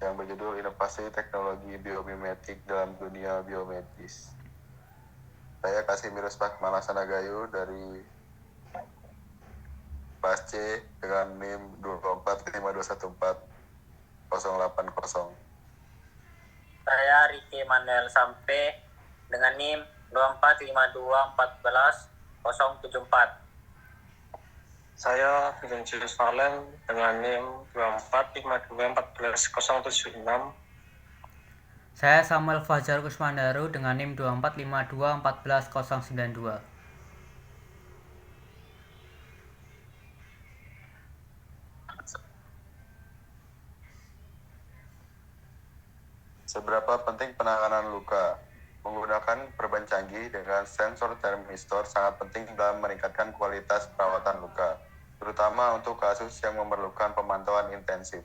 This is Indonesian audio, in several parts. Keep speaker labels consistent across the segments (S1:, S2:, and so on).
S1: yang berjudul Inovasi Teknologi Biomimetik dalam Dunia Biomedis. Saya Kasimirus Pakmalasanagayu dari kelas C dengan NIM 245214080.
S2: Saya Ricky Manuel Sampe dengan NIM 245214074.
S3: Saya Vincentius Valen dengan NIM 245214076.
S4: Saya Samuel Fajar Kusmandaru dengan NIM 245214092.
S1: Seberapa penting penanganan luka? Menggunakan perban canggih dengan sensor termistor sangat penting dalam meningkatkan kualitas perawatan luka, terutama untuk kasus yang memerlukan pemantauan intensif.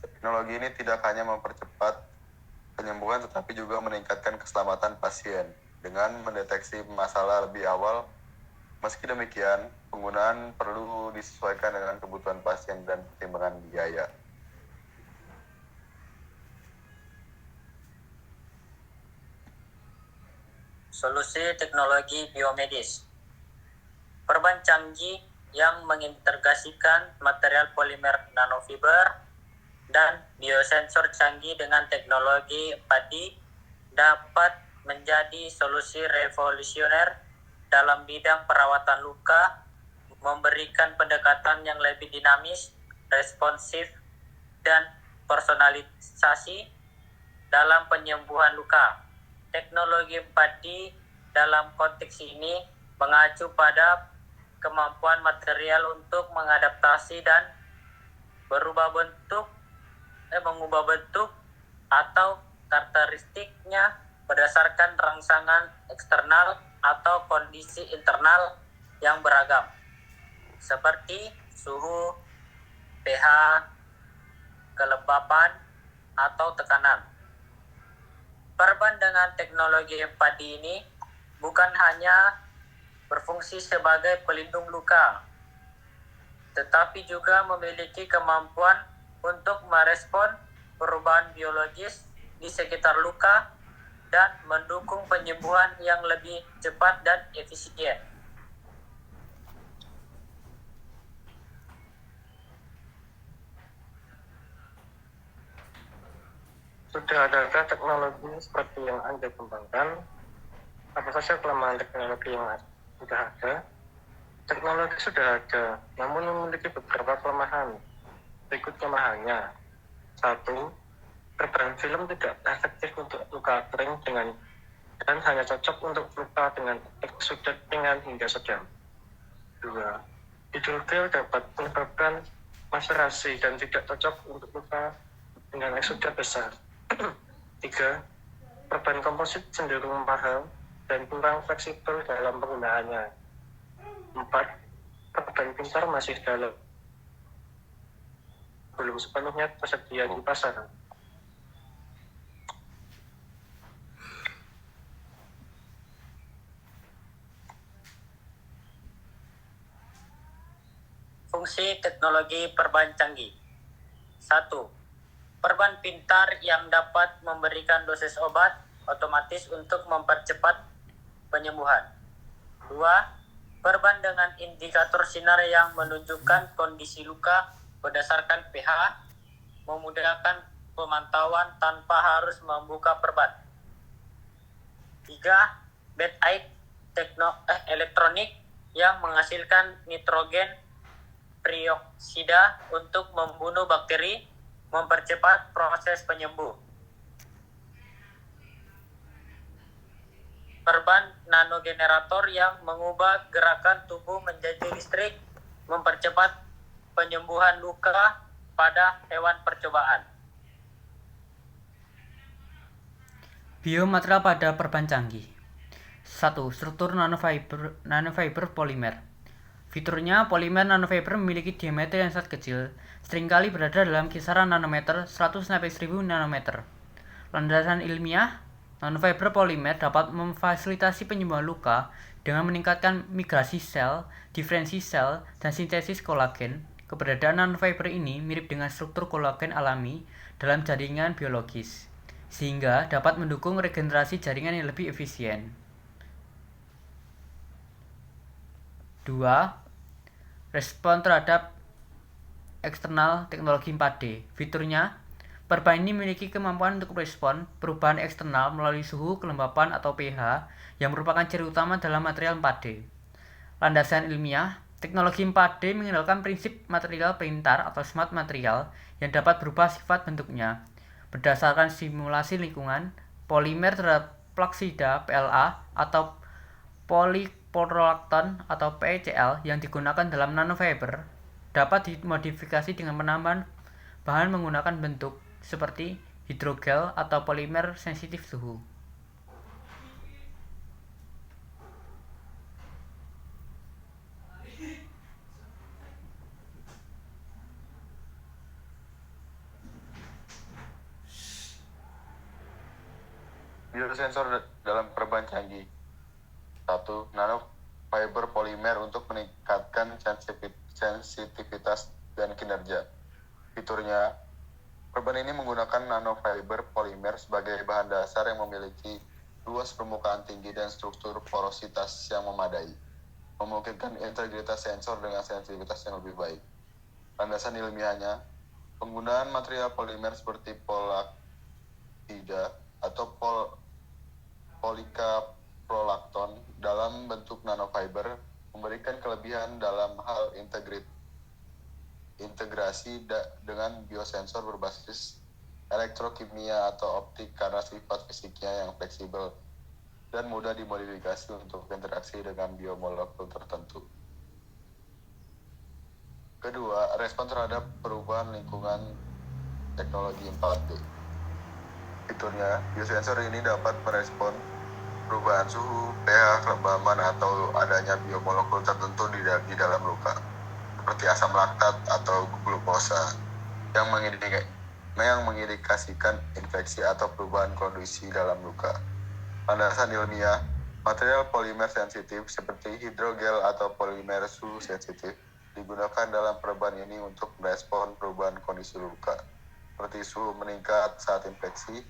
S1: Teknologi ini tidak hanya mempercepat penyembuhan tetapi juga meningkatkan keselamatan pasien dengan mendeteksi masalah lebih awal. Meski demikian, penggunaan perlu disesuaikan dengan kebutuhan pasien dan pertimbangan biaya.
S2: Solusi teknologi biomedis. Perban canggih yang mengintegrasikan material polimer nanofiber dan biosensor canggih dengan teknologi 4D dapat menjadi solusi revolusioner dalam bidang perawatan luka, memberikan pendekatan yang lebih dinamis, responsif, dan personalisasi dalam penyembuhan luka. Teknologi 4D dalam konteks ini mengacu pada kemampuan material untuk mengadaptasi dan mengubah bentuk atau karakteristiknya berdasarkan rangsangan eksternal atau kondisi internal yang beragam, seperti suhu, pH, kelembapan, atau tekanan. Perban dengan teknologi 4D ini bukan hanya berfungsi sebagai pelindung luka, tetapi juga memiliki kemampuan untuk merespon perubahan biologis di sekitar luka dan mendukung penyembuhan yang lebih cepat dan efisien.
S3: Sudah adakah teknologi seperti yang Anda kembangkan? Apa saja kelemahan teknologi yang sudah ada? Teknologi sudah ada, namun memiliki beberapa kelemahan. Berikut kelemahannya. 1. Perban film tidak efektif untuk luka kering dan hanya cocok untuk luka dengan eksudat ringan hingga sedang. 2. Hidrogel dapat menyebabkan maserasi dan tidak cocok untuk luka dengan eksudat besar. 3. Perban komposit cenderung mahal dan kurang fleksibel dalam penggunaannya. 4. Perban pintar masih belum sepenuhnya tersedia di pasar.
S2: Fungsi teknologi perban canggih. 1. Perban pintar yang dapat memberikan dosis obat otomatis untuk mempercepat penyembuhan. 2. Perban dengan indikator sinar yang menunjukkan kondisi luka berdasarkan pH, memudahkan pemantauan tanpa harus membuka perban. 3. Bed aid elektronik yang menghasilkan nitrogen trioksida untuk membunuh bakteri, mempercepat proses penyembuh. Perban nanogenerator yang mengubah gerakan tubuh menjadi listrik, mempercepat penyembuhan luka pada hewan percobaan.
S4: Biomaterial pada perban canggih. 1. Struktur nanofiber polimer. Fiturnya, polimer nanofiber memiliki diameter yang sangat kecil, seringkali berada dalam kisaran nanometer 100-1000 nanometer. Landasan ilmiah, nanofiber polimer dapat memfasilitasi penyembuhan luka dengan meningkatkan migrasi sel, diferensi sel, dan sintesis kolagen, Keberadaan nanofiber ini mirip dengan struktur kolagen alami dalam jaringan biologis, sehingga dapat mendukung regenerasi jaringan yang lebih efisien. 2. Respon terhadap eksternal teknologi 4D. Fiturnya, perban ini memiliki kemampuan untuk merespon perubahan eksternal melalui suhu, kelembapan, atau pH yang merupakan ciri utama dalam material 4D. Landasan ilmiah, teknologi 4D mengandalkan prinsip material pintar atau smart material yang dapat berubah sifat bentuknya berdasarkan simulasi lingkungan. Polimer terhadap plaksida PLA atau polyprolacton atau PCl yang digunakan dalam nanofiber dapat dimodifikasi dengan penambahan bahan menggunakan bentuk seperti hidrogel atau polimer sensitif suhu.
S1: Biosensor dalam perban canggih. 1. Nanofiber polimer untuk meningkatkan sensitivitas dan kinerja. Fiturnya, perban ini menggunakan nanofiber polimer sebagai bahan dasar yang memiliki luas permukaan tinggi dan struktur porositas yang memadai, memungkinkan integritas sensor dengan sensitivitas yang lebih baik. Landasan ilmiahnya, penggunaan material polimer seperti polaktida atau polikaprolakton dalam bentuk nanofiber memberikan kelebihan dalam hal integrasi dengan biosensor berbasis elektrokimia atau optik karena sifat fisiknya yang fleksibel dan mudah dimodifikasi untuk interaksi dengan biomolekul tertentu. Kedua, respon terhadap perubahan lingkungan teknologi 4D. Fiturnya, biosensor ini dapat merespon perubahan suhu, pH, kelembaban, atau adanya biomolekul tertentu di dalam luka, seperti asam laktat atau glukosa, yang mengindikasikan infeksi atau perubahan kondisi dalam luka. Landasan ilmiah, material polimer sensitif seperti hidrogel atau polimer suhu sensitif digunakan dalam perban ini untuk merespon perubahan kondisi luka, seperti suhu meningkat saat infeksi.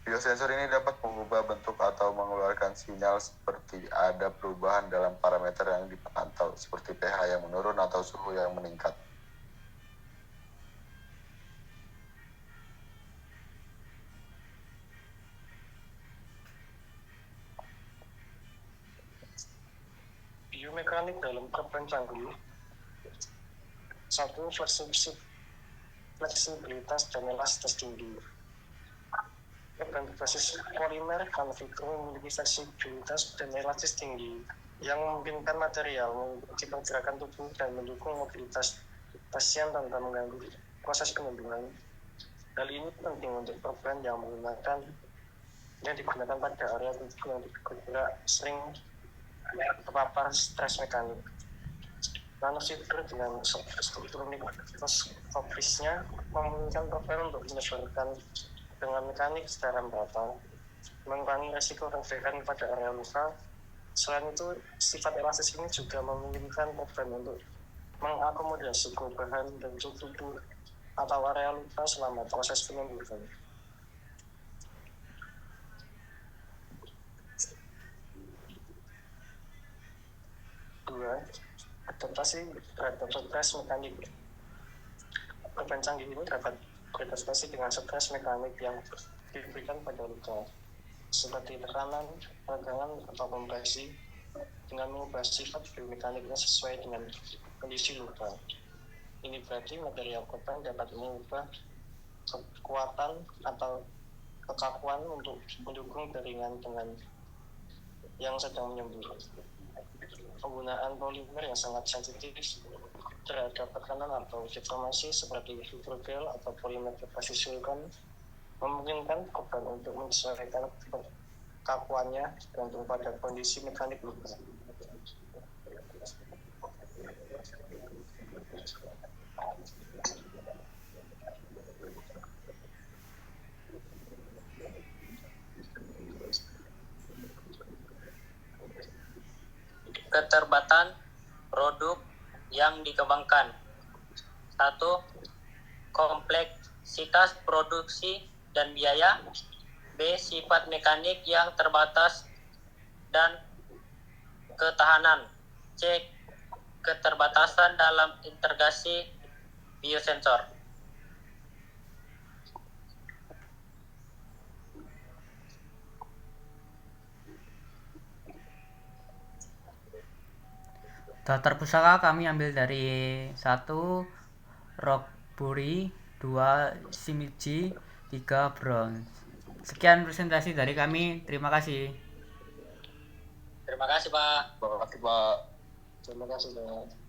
S1: Biosensor ini dapat mengubah bentuk atau mengeluarkan sinyal seperti ada perubahan dalam parameter yang dipantau, seperti pH yang menurun atau suhu yang meningkat.
S3: Biomekanik dalam perban canggih. 1. Fleksibilitas dan elastisitas tinggi. Perban berbasis polimer nanofiber memiliki fleksibilitas dan elastis tinggi yang memungkinkan material mengikuti pergerakan tubuh dan mendukung mobilitas pasien tanpa mengganggu proses penyembuhan. Hal ini penting untuk perban yang digunakan pada area tubuh yang bergerak sering terpapar stres mekanik. Nanofiber dengan struktur mikroskopisnya memungkinkan perban untuk menyebarkan dengan mekanik secara merata, mengurangi resiko refleksi pada area luka. Selain itu, sifat elastis ini juga memungkinkan perban untuk mengakomodasi perubahan bentuk tubuh atau area luka selama proses penyembuhan. 2. Adaptasi terhadap stres mekanik. Perban canggih ini dapat beradaptasi dengan stres mekanik yang diberikan pada luka, seperti tekanan, tegangan, atau kompresi, dengan mengubah sifat biomekaniknya sesuai dengan kondisi luka. Ini berarti material korban dapat mengubah kekuatan atau kekakuan untuk mendukung jaringan dengan yang sedang menyembuh. Penggunaan polimer yang sangat sensitif terhadap tekanan atau deformasi seperti hidrogel atau polimer berbasis silikon memungkinkan korban untuk menyesuaikan kekakuannya tergantung pada kondisi mekanik luka.
S2: Keterbatasan produk yang dikembangkan. Satu, kompleksitas produksi dan biaya. B, sifat mekanik yang terbatas dan ketahanan. C, keterbatasan dalam integrasi biosensor.
S4: Daftar pusaka kami ambil dari 1. Rockbury, 2. Shimizu, 3. Bronze. Sekian presentasi dari kami. Terima kasih.
S2: Terima kasih, Pak.
S1: Terima kasih, Pak.
S3: Terima kasih, Pak.